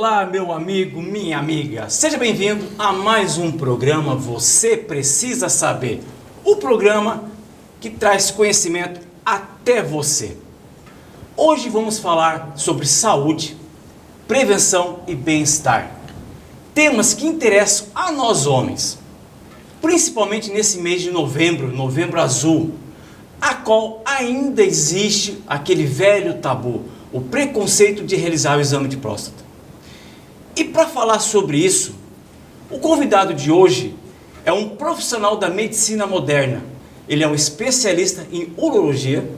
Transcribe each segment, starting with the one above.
Olá, meu amigo, minha amiga. Seja bem-vindo a mais um programa Você Precisa Saber. O programa que traz conhecimento até você. Hoje vamos falar sobre saúde, prevenção e bem-estar. Temas que interessam a nós homens. Principalmente nesse mês de novembro, novembro azul, a qual ainda existe aquele velho tabu, o preconceito de realizar o exame de próstata. E para falar sobre isso, o convidado de hoje é um profissional da medicina moderna. Ele é um especialista em urologia,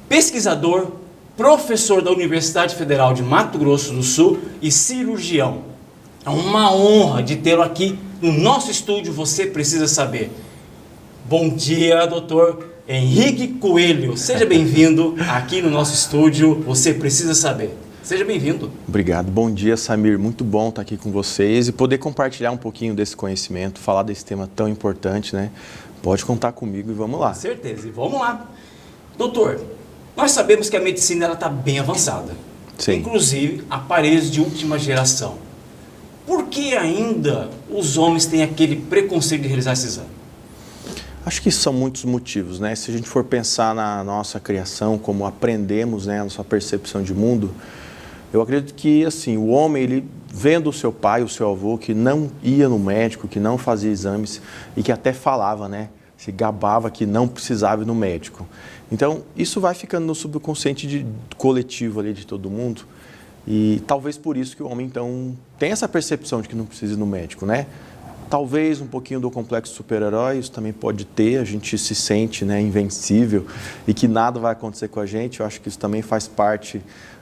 pesquisador, professor da Universidade Federal de Mato Grosso do Sul e cirurgião. É uma honra de tê-lo aqui no nosso estúdio. Você Precisa Saber. Bom dia, doutor Henrique Coelho. Seja bem-vindo aqui no nosso estúdio. Você Precisa Saber. Seja bem-vindo. Obrigado. Bom dia, Samir. Muito bom estar aqui com vocês e poder compartilhar um pouquinho desse conhecimento, falar desse tema tão importante, né? Pode contar comigo e vamos lá. Com certeza. E vamos lá. Doutor, nós sabemos que a medicina está bem avançada. Sim. Inclusive, aparelhos de última geração. Por que ainda os homens têm aquele preconceito de realizar esse exame? Acho que são muitos motivos, né? Se a gente for pensar na nossa criação, como aprendemos, né, a nossa percepção de mundo, eu acredito que, assim, o homem, ele vendo o seu pai, o seu avô, que não ia no médico, que não fazia exames e que até falava, né, se gabava que não precisava ir no médico. Então, isso vai ficando no subconsciente coletivo ali de todo mundo e talvez por isso que o homem, então, tem essa percepção de que não precisa ir no médico, né? Talvez um pouquinho do complexo super-herói, isso também pode ter, a gente se sente, né, invencível e que nada vai acontecer com a gente. Eu acho que isso também faz parte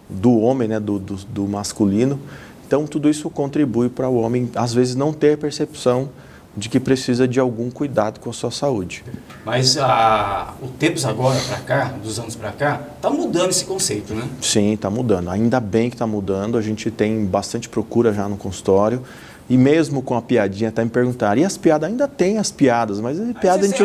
do homem, né, do masculino. Então, tudo isso contribui para o homem, às vezes, não ter a percepção de que precisa de algum cuidado com a sua saúde. Mas o tempos agora para cá, dos anos para cá, está mudando esse conceito, né? Sim, está mudando. Ainda bem que está mudando. A gente tem bastante procura já no consultório. E mesmo com a piadinha, até me perguntaram, e as piadas? Ainda tem as piadas, mas a piada a gente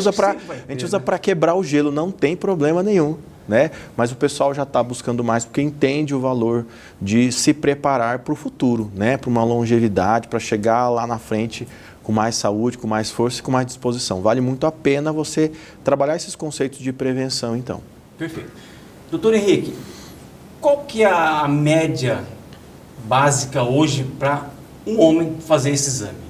usa para quebrar o gelo, não tem problema nenhum, né? Mas o pessoal já está buscando mais porque entende o valor de se preparar para o futuro, né? Para uma longevidade, para chegar lá na frente com mais saúde, com mais força e com mais disposição. Vale muito a pena você trabalhar esses conceitos de prevenção, então. Perfeito. Doutor Henrique, qual que é a média básica hoje para um homem fazer esse exame?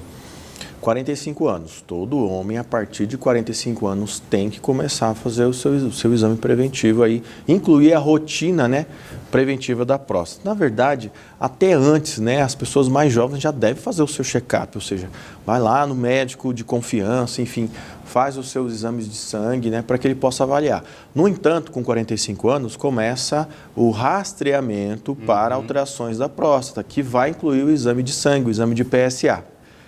45 anos. Todo homem, a partir de 45 anos, tem que começar a fazer o seu exame preventivo aí, incluir a rotina, né, preventiva da próstata. Na verdade, até antes, né, as pessoas mais jovens já devem fazer o seu check-up, ou seja, vai lá no médico de confiança, enfim, faz os seus exames de sangue, né, para que ele possa avaliar. No entanto, com 45 anos, começa o rastreamento para alterações da próstata, que vai incluir o exame de sangue, o exame de PSA.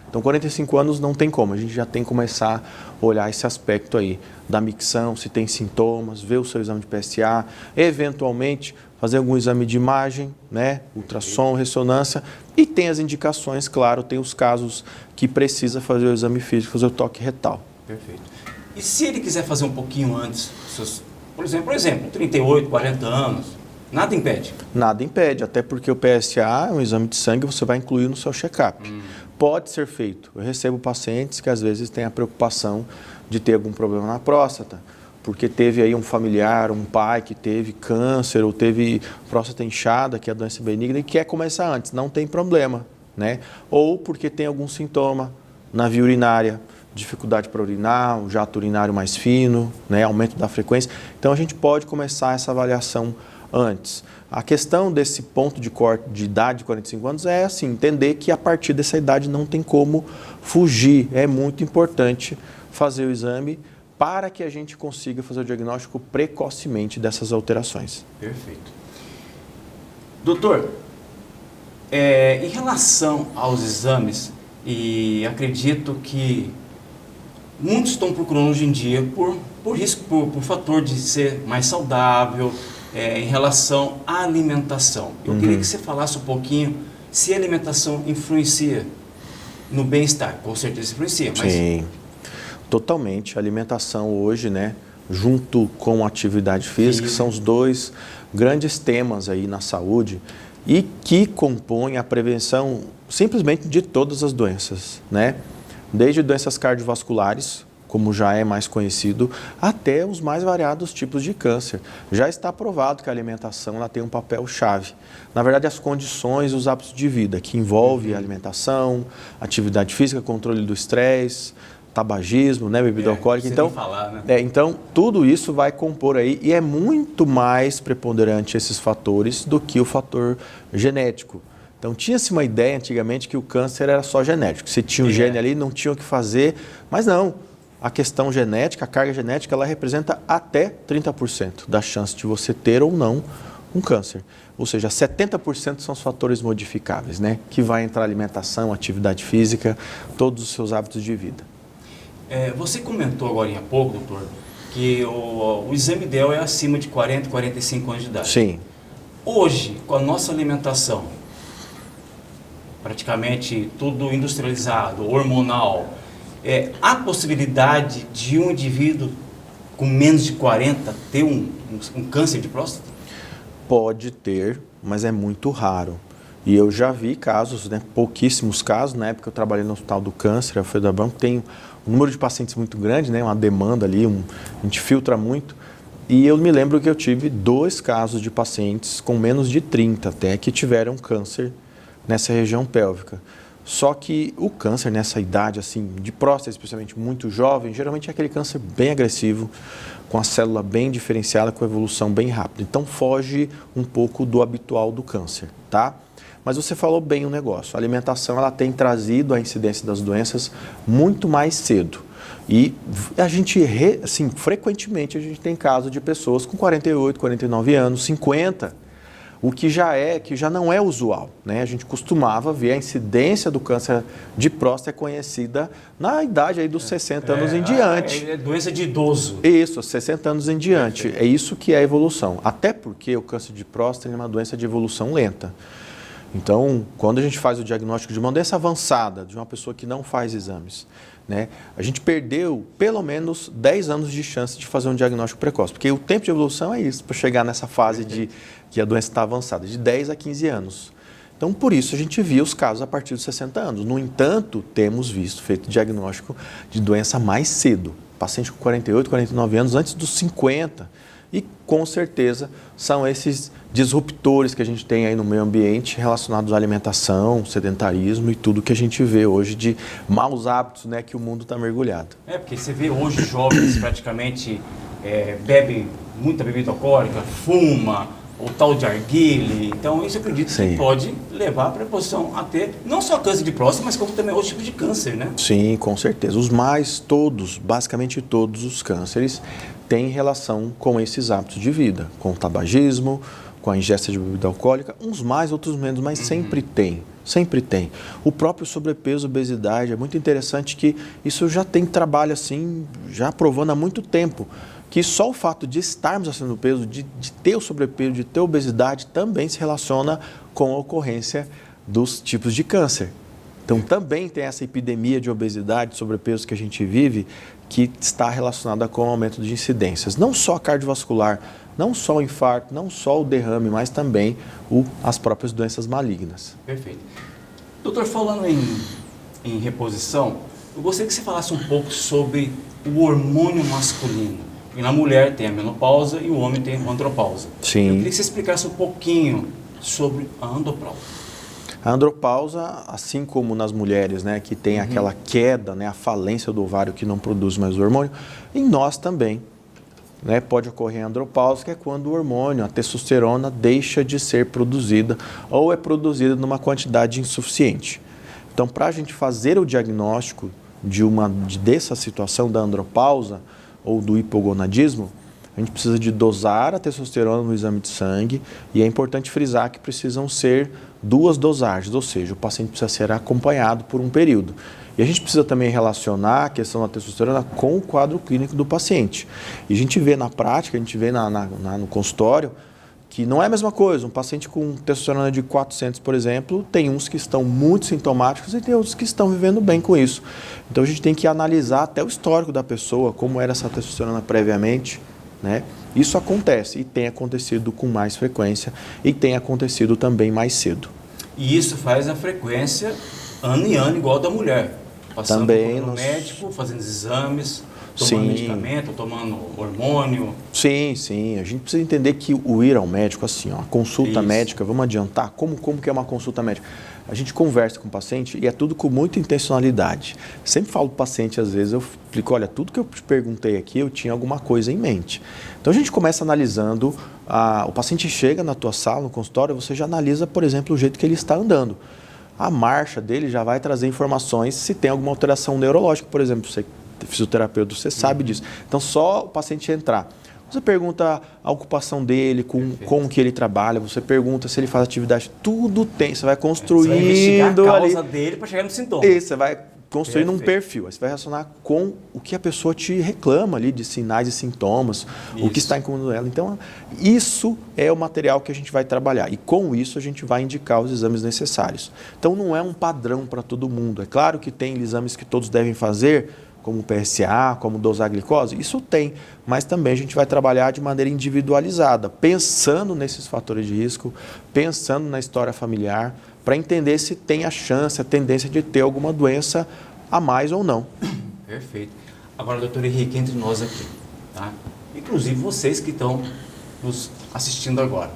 Então, 45 anos não tem como, a gente já tem que começar a olhar esse aspecto aí da micção, se tem sintomas, ver o seu exame de PSA, eventualmente fazer algum exame de imagem, né, ultrassom, ressonância, e tem as indicações, claro, tem os casos que precisa fazer o exame físico, fazer o toque retal. Perfeito. E se ele quiser fazer um pouquinho antes, por exemplo, 38, 40 anos, nada impede? Nada impede, até porque o PSA é um exame de sangue, você vai incluir no seu check-up. Pode ser feito. Eu recebo pacientes que às vezes têm a preocupação de ter algum problema na próstata, porque teve aí um familiar, um pai que teve câncer ou teve próstata inchada, que é a doença benigna, e quer começar antes, não tem problema, né? Ou porque tem algum sintoma na via urinária, dificuldade para urinar, um jato urinário mais fino, né? Aumento da frequência. Então a gente pode começar essa avaliação antes. A questão desse ponto de corte de idade de 45 anos é assim, entender que a partir dessa idade não tem como fugir. É muito importante fazer o exame para que a gente consiga fazer o diagnóstico precocemente dessas alterações. Perfeito. Doutor, em relação aos exames, e acredito que muitos estão procurando hoje em dia por risco, por fator de ser mais saudável, em relação à alimentação. Eu queria que você falasse um pouquinho se a alimentação influencia no bem-estar. Com certeza influencia, mas... Sim, totalmente. A alimentação hoje, né, junto com a atividade física, são os dois grandes temas aí na saúde e que compõe a prevenção simplesmente de todas as doenças, né? Desde doenças cardiovasculares, como já é mais conhecido, até os mais variados tipos de câncer. Já está provado que a alimentação ela tem um papel-chave. Na verdade, as condições e os hábitos de vida, que envolve a alimentação, atividade física, controle do estresse, tabagismo, né, bebida alcoólica. Então, falar, né? então, tudo isso vai compor aí e é muito mais preponderante esses fatores do que o fator genético. Então, tinha-se uma ideia antigamente que o câncer era só genético. Você tinha o gene ali, não tinha o que fazer, mas não. A questão genética, a carga genética, ela representa até 30% da chance de você ter ou não um câncer. Ou seja, 70% são os fatores modificáveis, né? Que vai entrar alimentação, atividade física, todos os seus hábitos de vida. Você comentou agora há pouco, doutor, que o exame ideal é acima de 40, 45 anos de idade. Sim. Hoje, com a nossa alimentação, praticamente tudo industrializado, hormonal, há possibilidade de um indivíduo com menos de 40 ter um câncer de próstata? Pode ter, mas é muito raro. E eu já vi casos, né, pouquíssimos casos, na época eu trabalhei no Hospital do Câncer, a Fedaban, tem um número de pacientes muito grande, né, uma demanda ali, a gente filtra muito. E eu me lembro que eu tive 2 casos de pacientes com menos de 30 até, que tiveram câncer nessa região pélvica. Só que o câncer nessa idade, assim, de próstata, especialmente muito jovem, geralmente é aquele câncer bem agressivo, com a célula bem diferenciada, com evolução bem rápida. Então foge um pouco do habitual do câncer, tá? Mas você falou bem o negócio. A alimentação ela tem trazido a incidência das doenças muito mais cedo. E a gente, assim, frequentemente a gente tem casos de pessoas com 48, 49 anos, 50, o que já não é usual, né? A gente costumava ver a incidência do câncer de próstata conhecida na idade aí dos 60 anos em diante. É doença de idoso. Isso, 60 anos em diante. É isso que é a evolução. Até porque o câncer de próstata é uma doença de evolução lenta. Então, quando a gente faz o diagnóstico de uma doença avançada, de uma pessoa que não faz exames, né, a gente perdeu pelo menos 10 anos de chance de fazer um diagnóstico precoce. Porque o tempo de evolução é isso, para chegar nessa fase de que a doença está avançada, de 10 a 15 anos. Então, por isso, a gente via os casos a partir dos 60 anos. No entanto, temos visto, feito diagnóstico de doença mais cedo. Paciente com 48, 49 anos, antes dos 50. E, com certeza, são esses disruptores que a gente tem aí no meio ambiente relacionados à alimentação, sedentarismo e tudo que a gente vê hoje de maus hábitos, né, que o mundo está mergulhado. Porque você vê hoje jovens praticamente bebem muita bebida alcoólica, fuma, o tal de arguile. Então, isso eu acredito que pode levar a preposição a ter não só câncer de próstata, mas como também outros tipos de câncer, né? Sim, com certeza. Basicamente todos os cânceres têm relação com esses hábitos de vida, com o tabagismo, com a ingesta de bebida alcoólica, uns mais, outros menos, mas sempre tem. Sempre tem. O próprio sobrepeso, obesidade, é muito interessante que isso já tem trabalho assim, já provando há muito tempo, que só o fato de estarmos acima do peso, de ter o sobrepeso, de ter obesidade, também se relaciona com a ocorrência dos tipos de câncer. Então também tem essa epidemia de obesidade, sobrepeso que a gente vive, que está relacionada com o aumento de incidências. Não só a cardiovascular, não só o infarto, não só o derrame, mas também as próprias doenças malignas. Perfeito. Doutor, falando em reposição, eu gostaria que você falasse um pouco sobre o hormônio masculino. E na mulher tem a menopausa e o homem tem a andropausa. Sim. Eu queria que você explicasse um pouquinho sobre a andropausa. A andropausa, assim como nas mulheres, né, que tem aquela queda, né, a falência do ovário que não produz mais o hormônio, em nós também, né, pode ocorrer a andropausa, que é quando o hormônio, a testosterona, deixa de ser produzida ou é produzida numa quantidade insuficiente. Então, para a gente fazer o diagnóstico dessa situação da andropausa ou do hipogonadismo, a gente precisa de dosar a testosterona no exame de sangue e é importante frisar que precisam ser 2 dosagens, ou seja, o paciente precisa ser acompanhado por um período. E a gente precisa também relacionar a questão da testosterona com o quadro clínico do paciente. E a gente vê na prática, a gente vê no consultório, que não é a mesma coisa. Um paciente com testosterona de 400, por exemplo, tem uns que estão muito sintomáticos e tem outros que estão vivendo bem com isso. Então a gente tem que analisar até o histórico da pessoa, como era essa testosterona previamente, né? Isso acontece e tem acontecido com mais frequência e tem acontecido também mais cedo. E isso faz a frequência ano em ano igual a da mulher. Passando Também no médico, fazendo exames, tomando Sim. medicamento, tomando hormônio. Sim, sim. A gente precisa entender que o ir ao médico, assim, ó, a consulta Isso. médica, vamos adiantar, como que é uma consulta médica? A gente conversa com o paciente e é tudo com muita intencionalidade. Sempre falo para o paciente, às vezes, eu explico, olha, tudo que eu te perguntei aqui, eu tinha alguma coisa em mente. Então, a gente começa analisando, o paciente chega na tua sala, no consultório, você já analisa, por exemplo, o jeito que ele está andando. A marcha dele já vai trazer informações se tem alguma alteração neurológica, por exemplo, você é fisioterapeuta, você sabe disso. Então, só o paciente entrar. Você pergunta a ocupação dele, com o que ele trabalha, você pergunta se ele faz atividade, tudo tem, você vai construindo Você vai investigar a causa ali. dele para chegar no sintoma. E você vai construindo um Perfeito. perfil, aí você vai relacionar com o que a pessoa te reclama ali de sinais e sintomas, o que Isso. está incomodando ela. Então, isso é o material que a gente vai trabalhar e com isso a gente vai indicar os exames necessários. Então, não é um padrão para todo mundo. É claro que tem exames que todos devem fazer, como PSA, como dosar glicose, isso tem, mas também a gente vai trabalhar de maneira individualizada, pensando nesses fatores de risco, pensando na história familiar, para entender se tem a chance, a tendência de ter alguma doença a mais ou não. Perfeito. Agora, doutor Henrique, entre nós aqui, tá? Inclusive vocês que estão nos assistindo agora.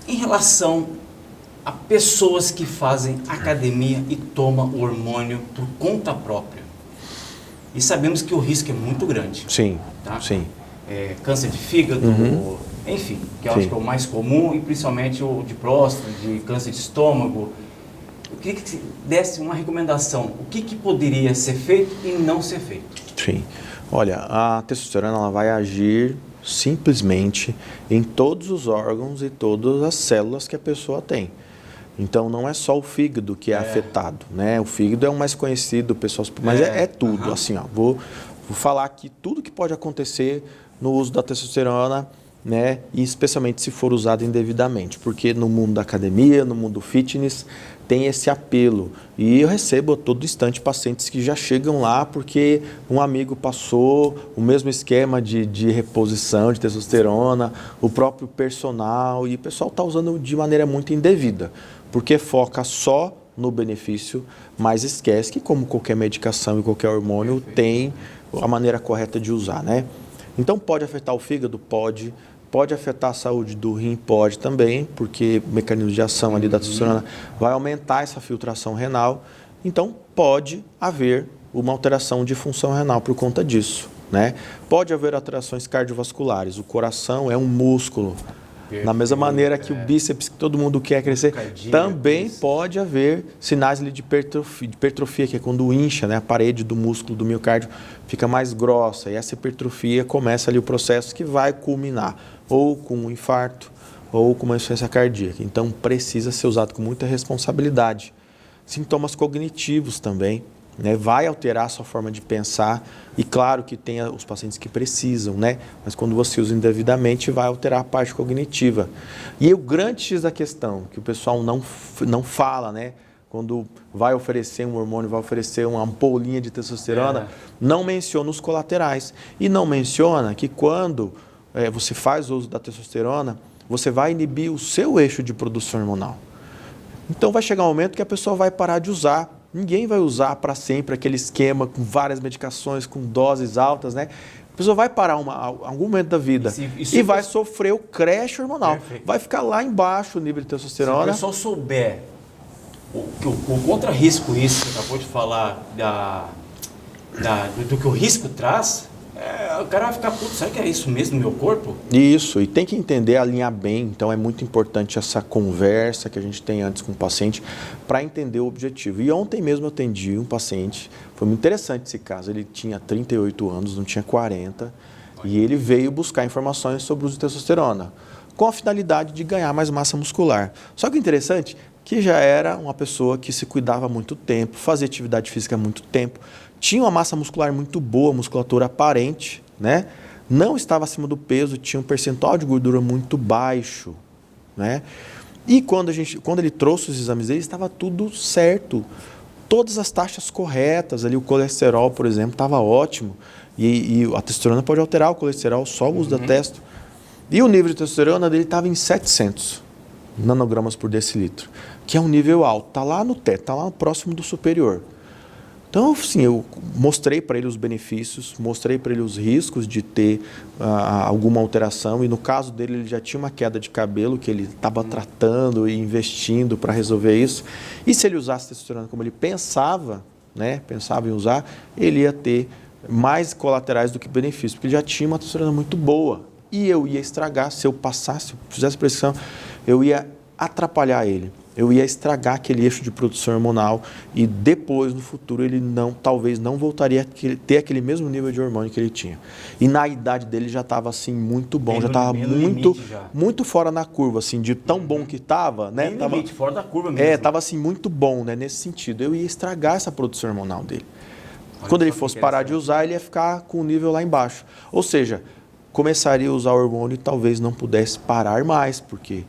Em relação a pessoas que fazem academia e tomam hormônio por conta própria. E sabemos que o risco é muito grande. Sim, Tá? sim. Câncer de fígado, enfim, que eu acho que é o mais comum, e principalmente o de próstata, de câncer de estômago. Eu queria que você desse uma recomendação. O que poderia ser feito e não ser feito? Sim. Olha, a testosterona ela vai agir simplesmente em todos os órgãos e todas as células que a pessoa tem. Então, não é só o fígado que é afetado, né? O fígado é o mais conhecido, pessoal, mas é tudo. Assim, ó, vou falar aqui tudo que pode acontecer no uso da testosterona, né? E especialmente se for usado indevidamente, porque no mundo da academia, no mundo fitness, tem esse apelo. E eu recebo a todo instante pacientes que já chegam lá porque um amigo passou o mesmo esquema de reposição de testosterona, o próprio personal, e o pessoal está usando de maneira muito indevida, porque foca só no benefício, mas esquece que, como qualquer medicação e qualquer hormônio, tem a maneira correta de usar, né? Então, pode afetar o fígado? Pode. Pode afetar a saúde do rim? Pode também, porque o mecanismo de ação ali da testosterona vai aumentar essa filtração renal. Então, pode haver uma alteração de função renal por conta disso, né? Pode haver alterações cardiovasculares. O coração é um músculo. Da mesma maneira que o bíceps, que todo mundo quer crescer, também pode haver sinais ali de hipertrofia, que é quando incha, né, a parede do músculo do miocárdio fica mais grossa. E essa hipertrofia começa ali o processo que vai culminar ou com um infarto ou com uma insuficiência cardíaca. Então, precisa ser usado com muita responsabilidade. Sintomas cognitivos também, né? Vai alterar a sua forma de pensar e claro que tem os pacientes que precisam, né? Mas quando você usa indevidamente vai alterar a parte cognitiva. E o grande X da questão, que o pessoal não fala, né? Quando vai oferecer um hormônio, vai oferecer uma ampolinha de testosterona, não menciona os colaterais. E não menciona que quando você faz o uso da testosterona, você vai inibir o seu eixo de produção hormonal. Então vai chegar um momento que a pessoa vai parar de usar. Ninguém vai usar para sempre aquele esquema com várias medicações, com doses altas, né? A pessoa vai parar algum momento da vida e vai sofrer o crash hormonal. Perfeito. Vai ficar lá embaixo o nível de testosterona. Se o pessoal souber o contra-risco, isso que você acabou de falar, do que o risco traz, o cara vai ficar, putz, será que é isso mesmo no meu corpo? Isso, e tem que entender, alinhar bem. Então é muito importante essa conversa que a gente tem antes com o paciente para entender o objetivo. E ontem mesmo eu atendi um paciente, foi muito interessante esse caso, ele tinha 38 anos, não tinha 40, e ele veio buscar informações sobre o uso de testosterona, com a finalidade de ganhar mais massa muscular. Só que o interessante que já era uma pessoa que se cuidava há muito tempo, fazia atividade física há muito tempo, tinha uma massa muscular muito boa, musculatura aparente, né? Não estava acima do peso, tinha um percentual de gordura muito baixo, né? E quando ele trouxe os exames dele, estava tudo certo. Todas as taxas corretas, ali o colesterol, por exemplo, estava ótimo. E a testosterona pode alterar o colesterol, só o uso da testo. E o nível de testosterona dele estava em 700 nanogramas por decilitro, que é um nível alto, está lá no teto, está lá próximo do superior. Então, assim, eu mostrei para ele os benefícios, mostrei para ele os riscos de ter alguma alteração, e no caso dele ele já tinha uma queda de cabelo que ele estava tratando e investindo para resolver isso. E se ele usasse testosterona como ele pensava, né, pensava em usar, ele ia ter mais colaterais do que benefícios, porque ele já tinha uma testosterona muito boa. E eu ia estragar, se eu passasse, se eu fizesse prescrição, eu ia atrapalhar ele. Eu ia estragar aquele eixo de produção hormonal e depois, no futuro, ele talvez não voltaria a ter aquele mesmo nível de hormônio que ele tinha. E na idade dele já estava assim muito bom, já estava muito fora na curva, assim, de tão bom que estava, né? Tava limite, fora da curva mesmo. Estava assim muito bom, né? Nesse sentido. Eu ia estragar essa produção hormonal dele. Quando ele fosse parar de usar, ele ia ficar com o nível lá embaixo. Ou seja, começaria a usar o hormônio e talvez não pudesse parar mais, porque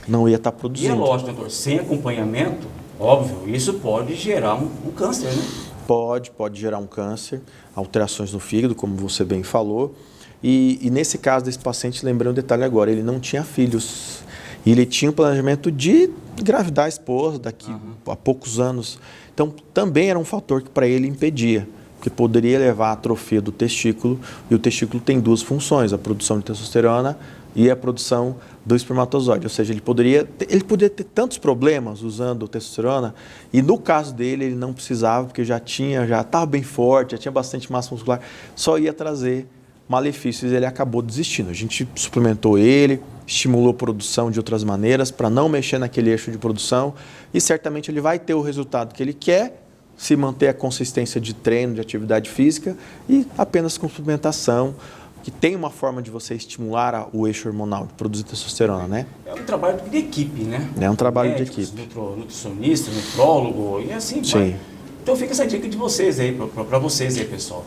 não ia estar produzindo. E é lógico, doutor, sem acompanhamento, óbvio, isso pode gerar um câncer, né? Pode gerar um câncer, alterações no fígado, como você bem falou. E nesse caso desse paciente, lembrei um detalhe agora, ele não tinha filhos. E ele tinha um planejamento de engravidar a esposa daqui a poucos anos. Então, também era um fator que para ele impedia, porque poderia levar à atrofia do testículo, e o testículo tem duas funções, a produção de testosterona e a produção do espermatozoide. Ou seja, ele poderia ter tantos problemas usando testosterona, e no caso dele ele não precisava, porque já estava bem forte, já tinha bastante massa muscular, só ia trazer malefícios, e ele acabou desistindo. A gente suplementou ele, estimulou a produção de outras maneiras para não mexer naquele eixo de produção, e certamente ele vai ter o resultado que ele quer, se manter a consistência de treino, de atividade física, e apenas com suplementação, que tem uma forma de você estimular o eixo hormonal, de produzir testosterona, né? É um trabalho de equipe, né? É um trabalho Médicos, de equipe. Nutricionista, nutrólogo e assim vai. Então fica essa dica de vocês aí, para vocês aí, pessoal.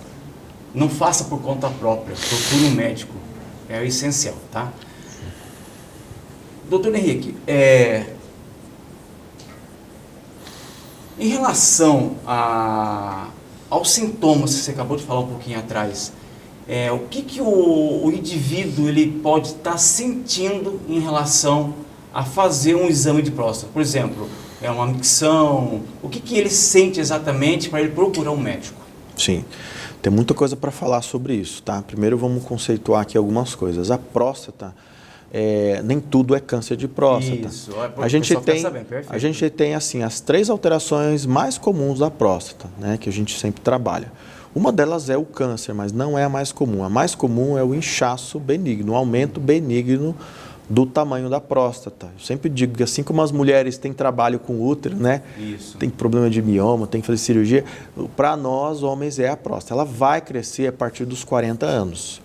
Não faça por conta própria, procure um médico. É o essencial, tá? Doutor Henrique, em relação aos sintomas que você acabou de falar um pouquinho atrás, o que o indivíduo ele pode estar sentindo em relação a fazer um exame de próstata? Por exemplo, uma micção, o que ele sente exatamente para ele procurar um médico? Sim, tem muita coisa para falar sobre isso, tá? Primeiro vamos conceituar aqui algumas coisas. A próstata, nem tudo é câncer de próstata. Isso, a gente tem assim as 3 alterações mais comuns da próstata, né, que a gente sempre trabalha. Uma delas é o câncer, mas não é a mais comum. A mais comum é o inchaço benigno, o aumento benigno do tamanho da próstata. Eu sempre digo que assim como as mulheres têm trabalho com útero, né? Isso. Tem problema de mioma, tem que fazer cirurgia, para nós, homens, é a próstata. Ela vai crescer a partir dos 40 anos.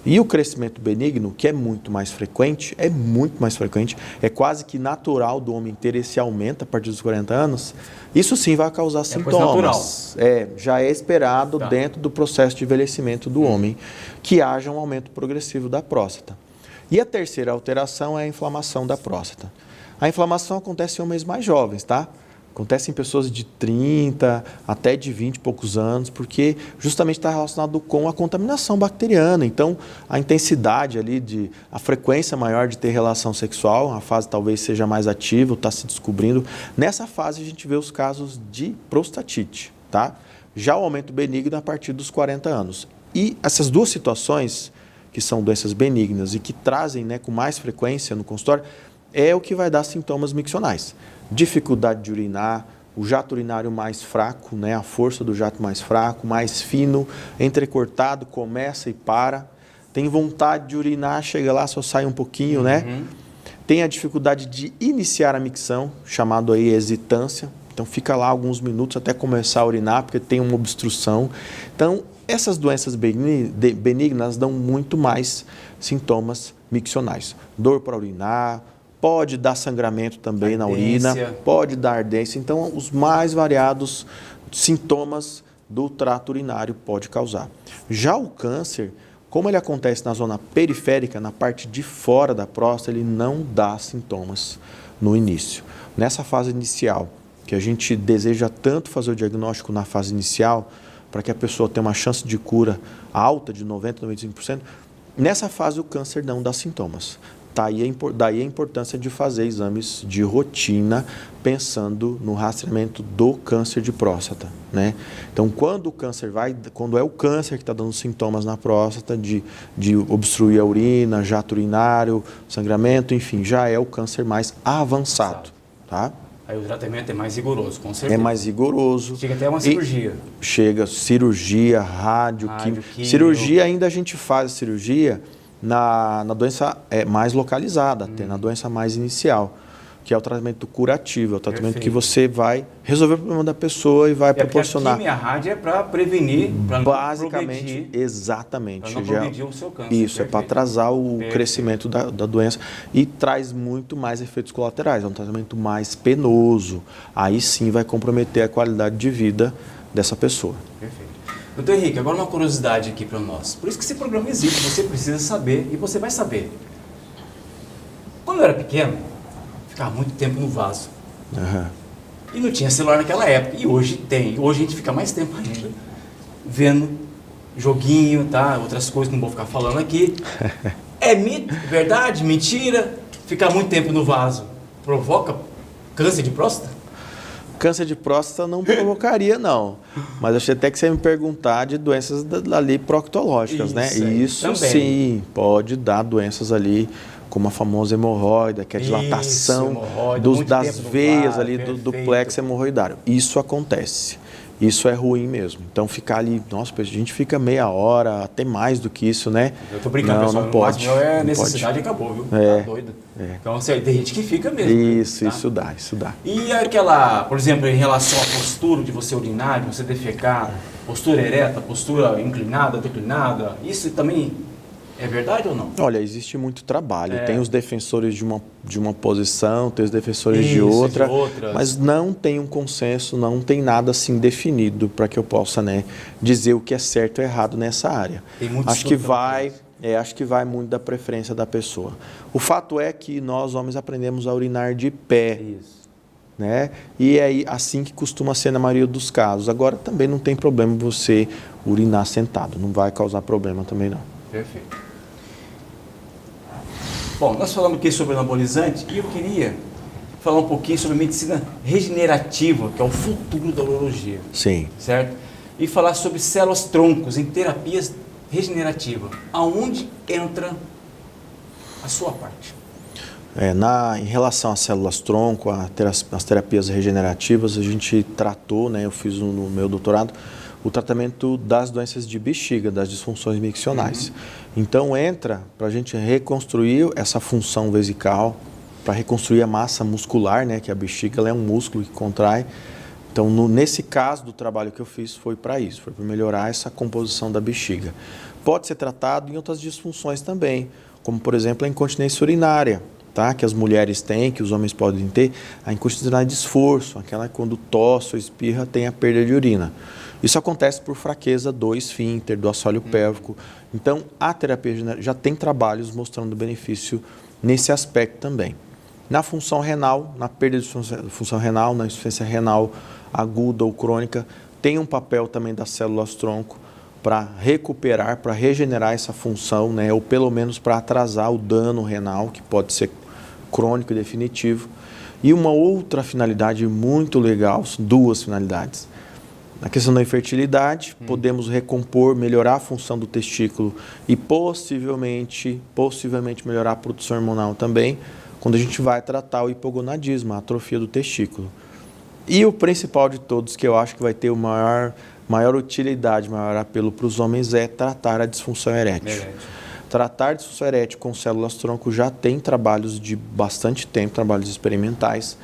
E o crescimento benigno, que é muito mais frequente, é quase que natural do homem ter esse aumento a partir dos 40 anos, isso sim vai causar sintomas. Já é esperado dentro do processo de envelhecimento do homem que haja um aumento progressivo da próstata. E a terceira alteração é a inflamação da próstata. A inflamação acontece em homens mais jovens, tá? Acontece em pessoas de 30 até de 20 e poucos anos, porque justamente está relacionado com a contaminação bacteriana. Então, a intensidade ali, a frequência maior de ter relação sexual, a fase talvez seja mais ativa, está se descobrindo. Nessa fase, a gente vê os casos de prostatite, tá? Já o aumento benigno a partir dos 40 anos. E essas duas situações, que são doenças benignas e que trazem, né, com mais frequência no consultório, é o que vai dar sintomas miccionais. Dificuldade de urinar, o jato urinário mais fraco, né, a força do jato mais fraco, mais fino, entrecortado, começa e para. Tem vontade de urinar, chega lá, só sai um pouquinho, né? Tem a dificuldade de iniciar a micção, chamado aí hesitância. Então fica lá alguns minutos até começar a urinar, porque tem uma obstrução. Então, essas doenças benignas dão muito mais sintomas miccionais. Dor para urinar, pode dar sangramento também na urina, pode dar ardência. Então, os mais variados sintomas do trato urinário pode causar. Já o câncer, como ele acontece na zona periférica, na parte de fora da próstata, ele não dá sintomas no início. Nessa fase inicial, que a gente deseja tanto fazer o diagnóstico na fase inicial, para que a pessoa tenha uma chance de cura alta de 90%, 95%, nessa fase o câncer não dá sintomas. Daí a importância de fazer exames de rotina, pensando no rastreamento do câncer de próstata, né? Então, quando é o câncer que está dando sintomas na próstata, de obstruir a urina, jato urinário, sangramento, enfim, já é o câncer mais avançado, tá? Aí o tratamento é mais rigoroso, com certeza. É mais rigoroso. Chega até uma cirurgia. Chega cirurgia, químio. Cirurgia, ainda a gente faz cirurgia na doença mais localizada, até na doença mais inicial, que é o tratamento curativo, é o tratamento que você vai resolver o problema da pessoa e vai proporcionar. A quimio e a rádio é para prevenir, para não basicamente, progredir, exatamente. Para não progredir o seu câncer. Isso, é para atrasar o crescimento da doença e traz muito mais efeitos colaterais, é um tratamento mais penoso, aí sim vai comprometer a qualidade de vida dessa pessoa. Perfeito. Doutor Henrique, agora uma curiosidade aqui para nós. Por isso que esse programa existe, você precisa saber e você vai saber. Quando eu era pequeno, ficava muito tempo no vaso. Uhum. E não tinha celular naquela época. E hoje tem. Hoje a gente fica mais tempo ainda vendo joguinho, tá? Outras coisas que não vou ficar falando aqui. É mito, verdade, mentira? Ficar muito tempo no vaso provoca câncer de próstata? Câncer de próstata não provocaria, não. Mas achei até que você ia me perguntar de doenças ali proctológicas, né? Isso também. Sim, pode dar doenças ali, como a famosa hemorroida, que é a dilatação das veias ali do plexo hemorroidário. Isso acontece. Isso é ruim mesmo. Então, ficar ali, nossa, a gente fica meia hora, até mais do que isso, né? Eu tô brincando, pessoal. Não pode. É necessidade e acabou, viu? Tá doido. Então, tem gente que fica mesmo. Isso, tá? isso dá. E aquela, por exemplo, em relação à postura de você urinar, de você defecar, postura ereta, postura inclinada, declinada, isso também é verdade ou não? Olha, existe muito trabalho. Tem os defensores de uma posição, tem os defensores de outra, mas não tem um consenso, não tem nada assim definido para que eu possa, né, dizer o que é certo ou errado nessa área. Acho que vai muito da preferência da pessoa. O fato é que nós, homens, aprendemos a urinar de pé. Isso. Né? E é assim que costuma ser na maioria dos casos. Agora, também não tem problema você urinar sentado. Não vai causar problema também, não. Perfeito. Bom, nós falamos aqui sobre anabolizante e eu queria falar um pouquinho sobre medicina regenerativa, que é o futuro da urologia. Sim. Certo? E falar sobre células-troncos em terapias regenerativas. Aonde entra a sua parte? Em relação às células-tronco, às terapias regenerativas, a gente tratou, né, eu fiz no meu doutorado, o tratamento das doenças de bexiga, das disfunções miccionais. Então entra para a gente reconstruir essa função vesical, para reconstruir a massa muscular, né, que a bexiga ela é um músculo que contrai. Então nesse caso do trabalho que eu fiz foi para isso, foi para melhorar essa composição da bexiga. Pode ser tratado em outras disfunções também, como por exemplo a incontinência urinária, tá? Que as mulheres têm, que os homens podem ter, a incontinência urinária de esforço, aquela quando tosse ou espirra tem a perda de urina. Isso acontece por fraqueza do esfíncter, do assoalho pélvico. Então, a terapia já tem trabalhos mostrando benefício nesse aspecto também. Na função renal, na perda de função renal, na insuficiência renal aguda ou crônica, tem um papel também das células-tronco para recuperar, para regenerar essa função, né? Ou pelo menos para atrasar o dano renal, que pode ser crônico e definitivo. E uma outra finalidade muito legal, duas finalidades. Na questão da infertilidade, podemos recompor, melhorar a função do testículo e possivelmente melhorar a produção hormonal também, quando a gente vai tratar o hipogonadismo, a atrofia do testículo. E o principal de todos, que eu acho que vai ter maior utilidade, maior apelo para os homens, é tratar a disfunção erétil. Tratar a disfunção erétil com células-tronco já tem trabalhos de bastante tempo, trabalhos experimentais,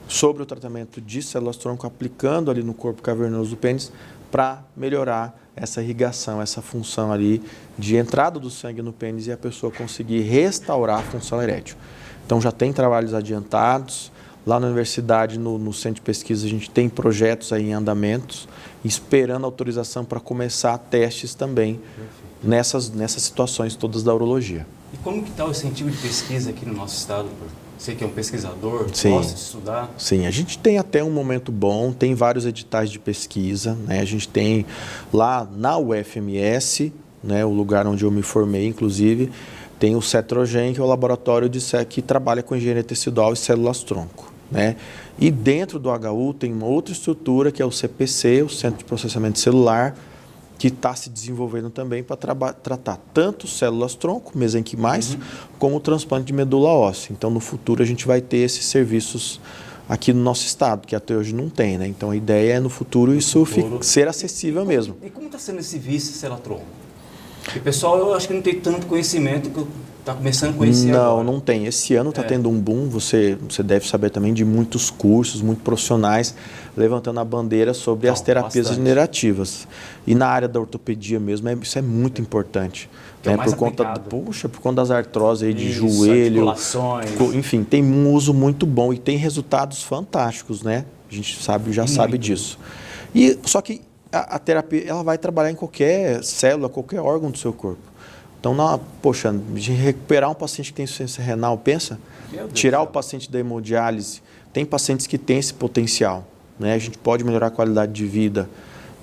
sobre o tratamento de células-tronco, aplicando ali no corpo cavernoso do pênis para melhorar essa irrigação, essa função ali de entrada do sangue no pênis e a pessoa conseguir restaurar a função erétil. Então já tem trabalhos adiantados. Lá na universidade, no centro de pesquisa, a gente tem projetos aí em andamentos, esperando autorização para começar testes também nessas situações todas da urologia. E como que está o incentivo de pesquisa aqui no nosso estado? Você que é um pesquisador, Sim. gosta de estudar. Sim, a gente tem até um momento bom, tem vários editais de pesquisa, né? A gente tem lá na UFMS, né, o lugar onde eu me formei, inclusive, tem o Cetrogen, que é o laboratório que trabalha com engenharia tecidual e células-tronco, né? E dentro do HU tem uma outra estrutura, que é o CPC, o Centro de Processamento Celular, que está se desenvolvendo também para tratar tanto células-tronco, mesenquimais, como o transplante de medula óssea. Então, no futuro, a gente vai ter esses serviços aqui no nosso estado, que até hoje não tem, né? Então, a ideia é, no futuro, ser acessível mesmo. E como está sendo esse vice-células-tronco? Porque o pessoal, eu acho que não tem tanto conhecimento, que está começando a conhecer agora. Não tem. Esse ano está tendo um boom, você deve saber também, de muitos cursos, muitos profissionais levantando a bandeira sobre as terapias regenerativas. E na área da ortopedia mesmo, isso é muito importante. Que é mais por conta das artroses aí de joelho, articulações. Enfim, tem um uso muito bom e tem resultados fantásticos, né? A gente sabe disso. Só que a terapia, ela vai trabalhar em qualquer célula, qualquer órgão do seu corpo. Então, de recuperar um paciente que tem insuficiência renal, pensa, tirar o paciente da hemodiálise, tem pacientes que têm esse potencial, né? A gente pode melhorar a qualidade de vida,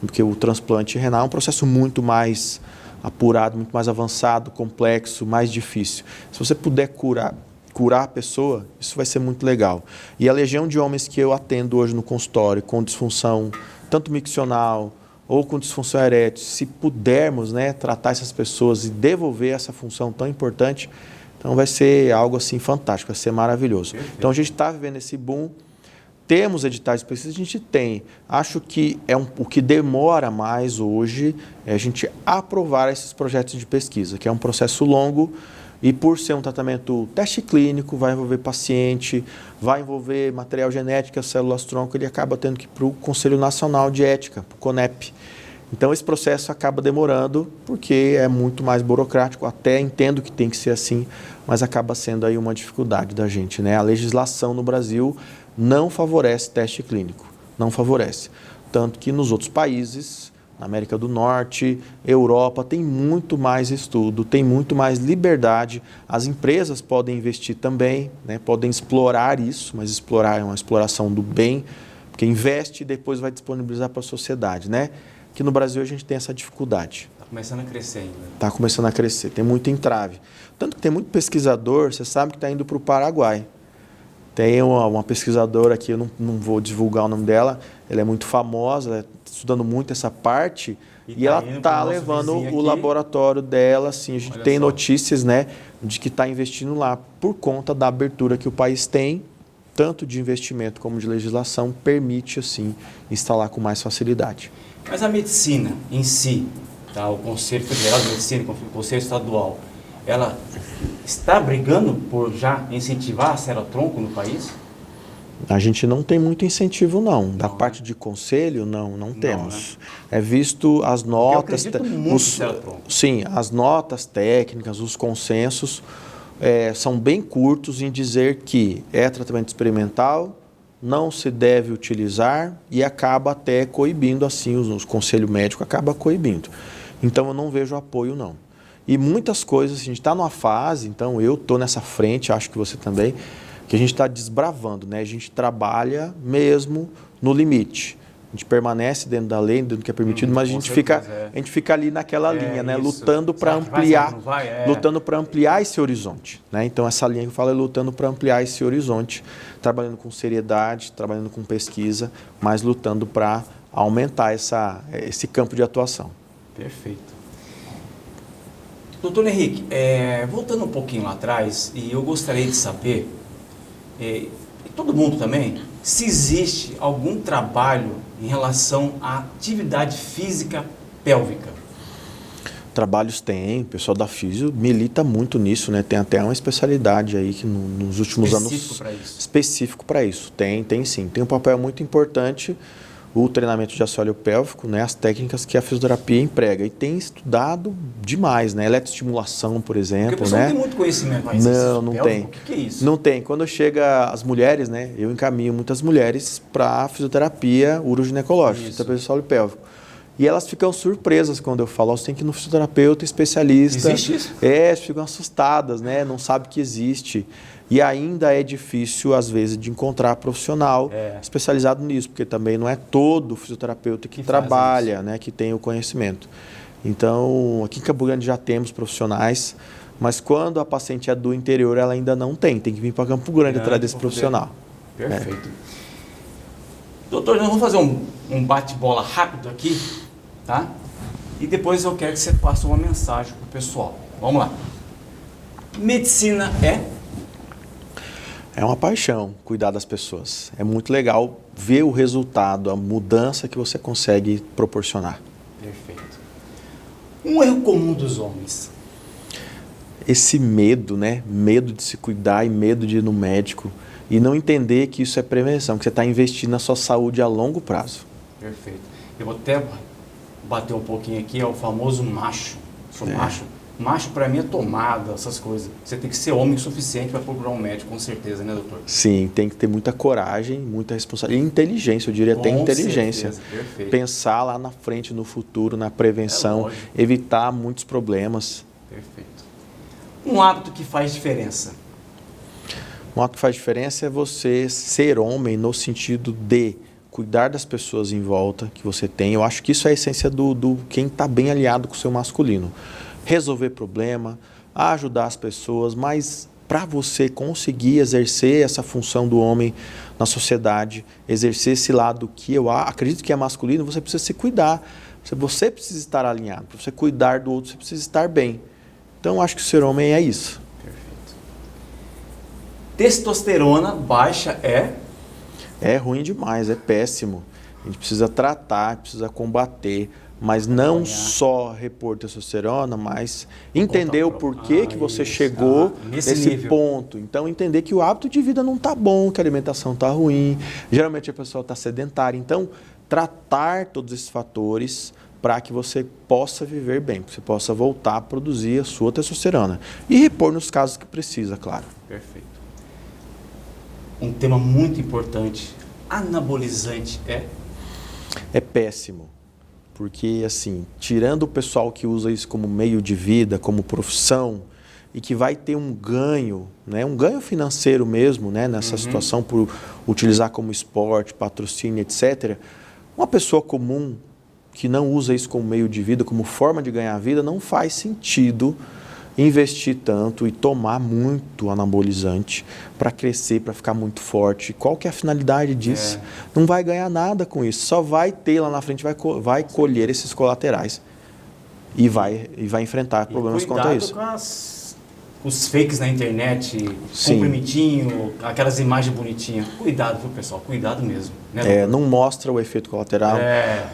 porque o transplante renal é um processo muito mais apurado, muito mais avançado, complexo, mais difícil. Se você puder curar a pessoa, isso vai ser muito legal. E a legião de homens que eu atendo hoje no consultório com disfunção, tanto miccional ou com disfunção erétil, se pudermos, né, tratar essas pessoas e devolver essa função tão importante, então vai ser algo assim fantástico, vai ser maravilhoso. Perfeito. Então a gente está vivendo esse boom, temos editais de pesquisa, a gente tem. Acho que o que demora mais hoje é a gente aprovar esses projetos de pesquisa, que é um processo longo. E por ser um tratamento teste clínico, vai envolver paciente, vai envolver material genético, células-tronco, ele acaba tendo que ir para o Conselho Nacional de Ética, para o CONEP. Então esse processo acaba demorando, porque é muito mais burocrático, até entendo que tem que ser assim, mas acaba sendo aí uma dificuldade da gente, né? A legislação no Brasil não favorece teste clínico, não favorece. Tanto que nos outros países, na América do Norte, Europa, tem muito mais estudo, tem muito mais liberdade. As empresas podem investir também, né? Podem explorar isso, mas explorar é uma exploração do bem, porque investe e depois vai disponibilizar para a sociedade, né? Que no Brasil a gente tem essa dificuldade. Está começando a crescer ainda. Está começando a crescer, tem muito entrave. Tanto que tem muito pesquisador, você sabe que está indo para o Paraguai. Tem uma pesquisadora aqui, eu não vou divulgar o nome dela, ela é muito famosa, ela está estudando muito essa parte e ela está levando o laboratório dela, assim, a gente tem notícias, né, de que está investindo lá por conta da abertura que o país tem, tanto de investimento como de legislação, permite, assim, instalar com mais facilidade. Mas a medicina em si, tá, o Conselho Federal de Medicina, o Conselho Estadual, ela está brigando por já incentivar a célula-tronco no país? A gente não tem muito incentivo, não. Da parte de conselho, não temos. Né? É visto as notas... Sim, as notas técnicas, os consensos são bem curtos em dizer que é tratamento experimental, não se deve utilizar e acaba até coibindo, assim, o conselho médico acaba coibindo. Então, eu não vejo apoio, não. E muitas coisas, a gente está numa fase, então eu estou nessa frente, acho que você também, que a gente está desbravando, né? A gente trabalha mesmo no limite. A gente permanece dentro da lei, dentro do que é permitido, mas a gente fica ali naquela linha, né? Lutando para ampliar esse horizonte, né? Então essa linha que eu falo é lutando para ampliar esse horizonte, trabalhando com seriedade, trabalhando com pesquisa, mas lutando para aumentar esse campo de atuação. Perfeito. Doutor Henrique, voltando um pouquinho lá atrás, e eu gostaria de saber, e todo mundo também, se existe algum trabalho em relação à atividade física pélvica. Trabalhos tem, o pessoal da Físio milita muito nisso, né? Tem até uma especialidade aí que nos últimos anos... Específico para isso. Tem sim. Tem um papel muito importante o treinamento de assoalho pélvico, né, as técnicas que a fisioterapia emprega. E tem estudado demais, né? Eletroestimulação, por exemplo. Porque o pessoal não tem muito conhecimento mais. Não tem. O que é isso? Não tem. Quando chega as mulheres, né, eu encaminho muitas mulheres para a fisioterapia uroginecológica, terapia de assoalho pélvico. E elas ficam surpresas quando eu falo, você tem que ir no fisioterapeuta especialista. Existe isso? Ficam assustadas, né? Não sabem que existe. E ainda é difícil, às vezes, de encontrar profissional especializado nisso, porque também não é todo fisioterapeuta que trabalha, né? Que tem o conhecimento. Então, aqui em Campo Grande já temos profissionais, mas quando a paciente é do interior, ela ainda não tem. Tem que vir para Campo Grande atrás desse profissional. Perfeito. Doutor, nós vamos fazer um bate-bola rápido aqui, tá? E depois eu quero que você passe uma mensagem para o pessoal. Vamos lá. Medicina é uma paixão cuidar das pessoas. É muito legal ver o resultado, a mudança que você consegue proporcionar. Perfeito. Um erro comum dos homens. Esse medo, né? Medo de se cuidar e medo de ir no médico. E não entender que isso é prevenção, que você está investindo na sua saúde a longo prazo. Perfeito. Eu vou até bater um pouquinho aqui, é o famoso macho. Sou macho. Macho para mim é tomada, essas coisas. Você tem que ser homem o suficiente para procurar um médico, com certeza, né, doutor? Sim, tem que ter muita coragem, muita responsabilidade. E inteligência, eu diria até inteligência. Perfeito. Pensar lá na frente, no futuro, na prevenção, evitar muitos problemas. Perfeito. Um hábito que faz diferença. Um hábito que faz diferença é você ser homem no sentido de cuidar das pessoas em volta que você tem. Eu acho que isso é a essência do quem está bem aliado com o seu masculino. Resolver problema, ajudar as pessoas, mas para você conseguir exercer essa função do homem na sociedade, exercer esse lado que eu acredito que é masculino, você precisa se cuidar. Você precisa estar alinhado. Para você cuidar do outro, você precisa estar bem. Então, eu acho que ser homem é isso. Perfeito. Testosterona baixa É ruim demais, é péssimo. A gente precisa tratar, precisa combater, mas não só repor testosterona, mas entender o porquê que você chegou nesse ponto. Então, entender que o hábito de vida não está bom, que a alimentação está ruim, geralmente a pessoa está sedentária. Então, tratar todos esses fatores para que você possa viver bem, que você possa voltar a produzir a sua testosterona. E repor nos casos que precisa, claro. Perfeito. Um tema muito importante, anabolizante É péssimo, porque assim, tirando o pessoal que usa isso como meio de vida, como profissão, e que vai ter um ganho, né, um ganho financeiro mesmo, né, nessa situação por utilizar como esporte, patrocínio, etc., uma pessoa comum que não usa isso como meio de vida, como forma de ganhar vida, não faz sentido investir tanto e tomar muito anabolizante para crescer, para ficar muito forte. Qual que é a finalidade disso? Não vai ganhar nada com isso, só vai ter lá na frente, vai colher esses colaterais e vai enfrentar problemas quanto a isso. Com os fakes na internet, comprimitinho, aquelas imagens bonitinhas. Cuidado, viu, pessoal? Cuidado mesmo. Né, não mostra o efeito colateral,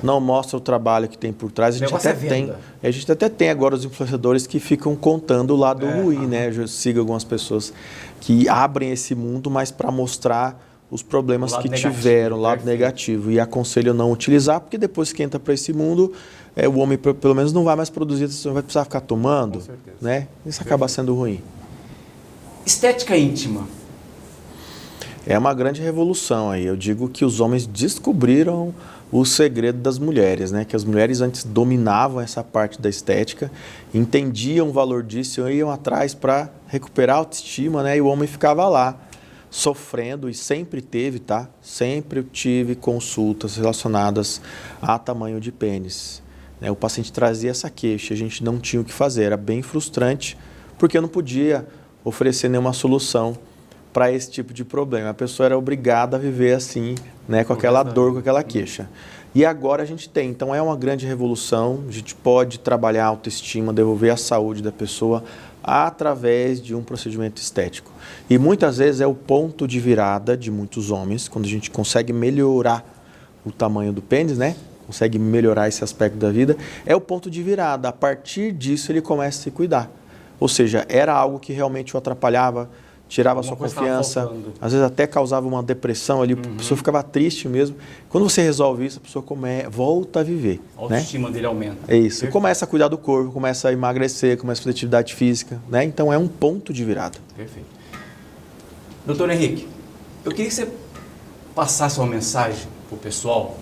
não mostra o trabalho que tem por trás. A gente até tem agora os influenciadores que ficam contando o lado ruim, né? Eu sigo algumas pessoas que abrem esse mundo, mas para mostrar os problemas que tiveram, o lado negativo. E aconselho não utilizar, porque depois que entra para esse mundo, o homem pelo menos não vai mais produzir, você não vai precisar ficar tomando, né? Isso acaba sendo ruim. Estética íntima. É uma grande revolução aí. Eu digo que os homens descobriram o segredo das mulheres, né? Que as mulheres antes dominavam essa parte da estética, entendiam o valor disso, iam atrás para recuperar a autoestima, né? E o homem ficava lá, sofrendo, e sempre teve, tá? Sempre tive consultas relacionadas a tamanho de pênis. O paciente trazia essa queixa, a gente não tinha o que fazer, era bem frustrante, porque eu não podia oferecer nenhuma solução para esse tipo de problema. A pessoa era obrigada a viver assim, né, com aquela dor, com aquela queixa. E agora a gente tem, então é uma grande revolução, a gente pode trabalhar a autoestima, devolver a saúde da pessoa através de um procedimento estético. E muitas vezes é o ponto de virada de muitos homens, quando a gente consegue melhorar o tamanho do pênis, né? Consegue melhorar esse aspecto da vida, é o ponto de virada. A partir disso ele começa a se cuidar. Ou seja, era algo que realmente o atrapalhava, tirava a sua confiança, às vezes até causava uma depressão ali, a pessoa ficava triste mesmo. Quando você resolve isso, a pessoa volta a viver. A autoestima dele aumenta. É isso. Começa a cuidar do corpo, começa a emagrecer, começa a fazer atividade física, né? Então é um ponto de virada. Perfeito. Doutor Henrique, eu queria que você passasse uma mensagem para o pessoal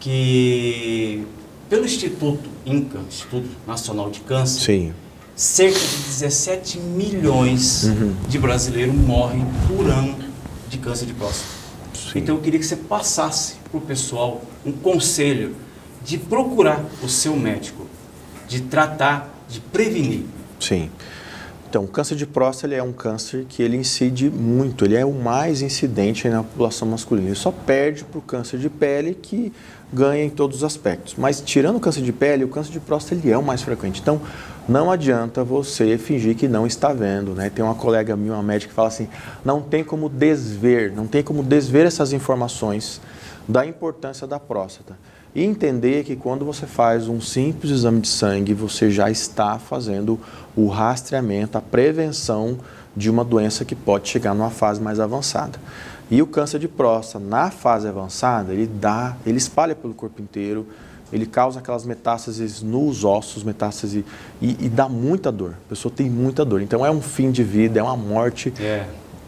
que pelo Instituto INCA, Instituto Nacional de Câncer, Sim. cerca de 17 milhões de brasileiros morrem por ano de câncer de próstata. Sim. Então eu queria que você passasse para o pessoal um conselho de procurar o seu médico, de tratar, de prevenir. Sim. Então, o câncer de próstata ele é um câncer que ele incide muito, ele é o mais incidente na população masculina. Ele só perde para o câncer de pele, que ganha em todos os aspectos. Mas tirando o câncer de pele, o câncer de próstata ele é o mais frequente. Então, não adianta você fingir que não está vendo, né? Tem uma colega minha, uma médica, que fala assim, não tem como desver essas informações da importância da próstata. E entender que quando você faz um simples exame de sangue, você já está fazendo o rastreamento, a prevenção de uma doença que pode chegar numa fase mais avançada. E o câncer de próstata, na fase avançada, ele espalha pelo corpo inteiro, ele causa aquelas metástases nos ossos, metástase, e dá muita dor. A pessoa tem muita dor. Então é um fim de vida, é uma morte.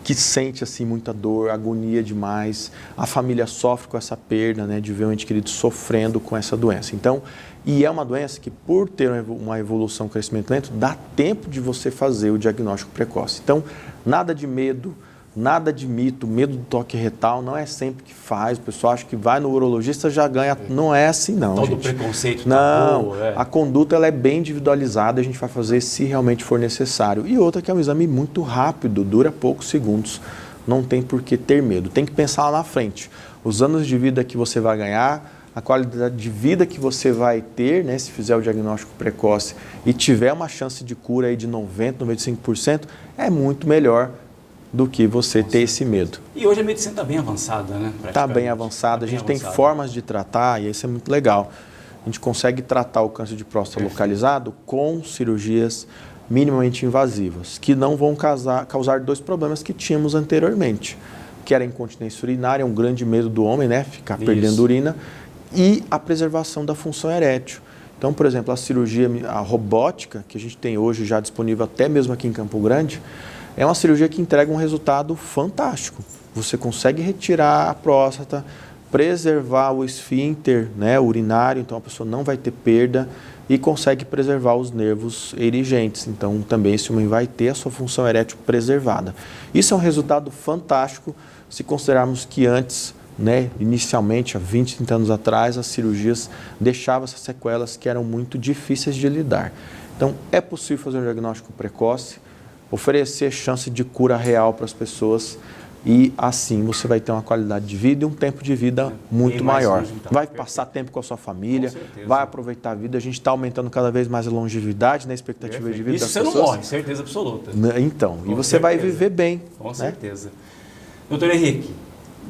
Que sente assim muita dor, agonia demais, a família sofre com essa perda, né, de ver um ente querido sofrendo com essa doença. Então, e é uma doença que por ter uma evolução, crescimento lento, dá tempo de você fazer o diagnóstico precoce. Então, nada de medo, nada de mito, medo do toque retal, não é sempre que faz, o pessoal acha que vai no urologista já ganha, não é assim não, todo gente. Preconceito não, tabu, a conduta ela é bem individualizada, a gente vai fazer se realmente for necessário. E outra que é um exame muito rápido, dura poucos segundos, não tem por que ter medo, tem que pensar lá na frente, os anos de vida que você vai ganhar, a qualidade de vida que você vai ter, né, se fizer o diagnóstico precoce e tiver uma chance de cura aí de 90%, 95%, é muito melhor do que você ter esse medo. E hoje a medicina está bem avançada, né? Está bem avançada, a gente tem formas de tratar e isso é muito legal. A gente consegue tratar o câncer de próstata localizado com cirurgias minimamente invasivas, que não vão causar dois problemas que tínhamos anteriormente, que era a incontinência urinária, um grande medo do homem, né? Ficar perdendo urina, e a preservação da função erétil. Então, por exemplo, a cirurgia a robótica, que a gente tem hoje já disponível até mesmo aqui em Campo Grande, é uma cirurgia que entrega um resultado fantástico. Você consegue retirar a próstata, preservar o esfíncter, né, urinário, então a pessoa não vai ter perda e consegue preservar os nervos erigentes. Então também esse homem vai ter a sua função erétil preservada. Isso é um resultado fantástico se considerarmos que antes, né, inicialmente, há 20, 30 anos atrás, as cirurgias deixavam essas sequelas que eram muito difíceis de lidar. Então é possível fazer um diagnóstico precoce, oferecer chance de cura real para as pessoas e assim você vai ter uma qualidade de vida e um tempo de vida muito maior. Vai passar tempo com a sua família, vai aproveitar a vida. A gente está aumentando cada vez mais a longevidade, né, a expectativa de vida das pessoas. Isso você não morre, certeza absoluta. Então, e você vai viver bem. Com certeza. Doutor Henrique,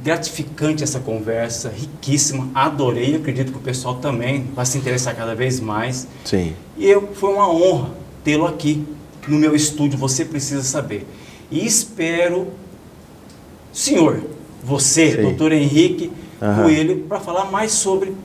gratificante essa conversa, riquíssima, adorei, acredito que o pessoal também vai se interessar cada vez mais. Sim. E foi uma honra tê-lo aqui no meu estúdio, Você Precisa Saber. E espero, senhor, você, doutor Henrique Coelho, para falar mais sobre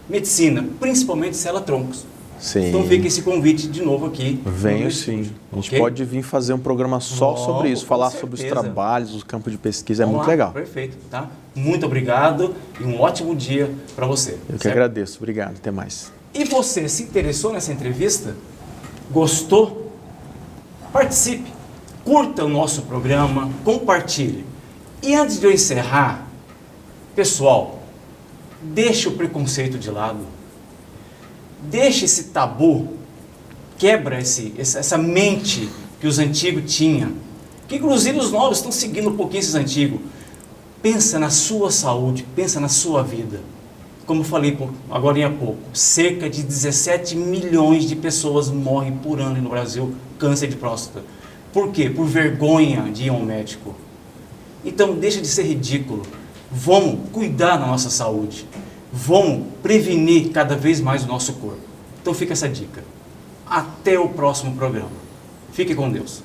medicina, principalmente célula-troncos. Sim. Então fica esse convite de novo aqui. Venho sim. A gente pode vir fazer um programa só sobre isso, falar sobre os trabalhos, os campos de pesquisa, é muito legal. Perfeito, tá? Muito obrigado e um ótimo dia para você. Eu que agradeço, obrigado, até mais. E você se interessou nessa entrevista? Gostou? Participe, curta o nosso programa, compartilhe. E antes de eu encerrar, pessoal, deixe o preconceito de lado. Deixe esse tabu, quebra essa mente que os antigos tinham, que inclusive os novos estão seguindo um pouquinho esses antigos. Pensa na sua saúde, pensa na sua vida. Como eu falei agora há pouco, cerca de 17 milhões de pessoas morrem por ano no Brasil câncer de próstata. Por quê? Por vergonha de ir a um médico. Então deixa de ser ridículo. Vamos cuidar da nossa saúde. Vamos prevenir cada vez mais o nosso corpo. Então fica essa dica. Até o próximo programa. Fique com Deus.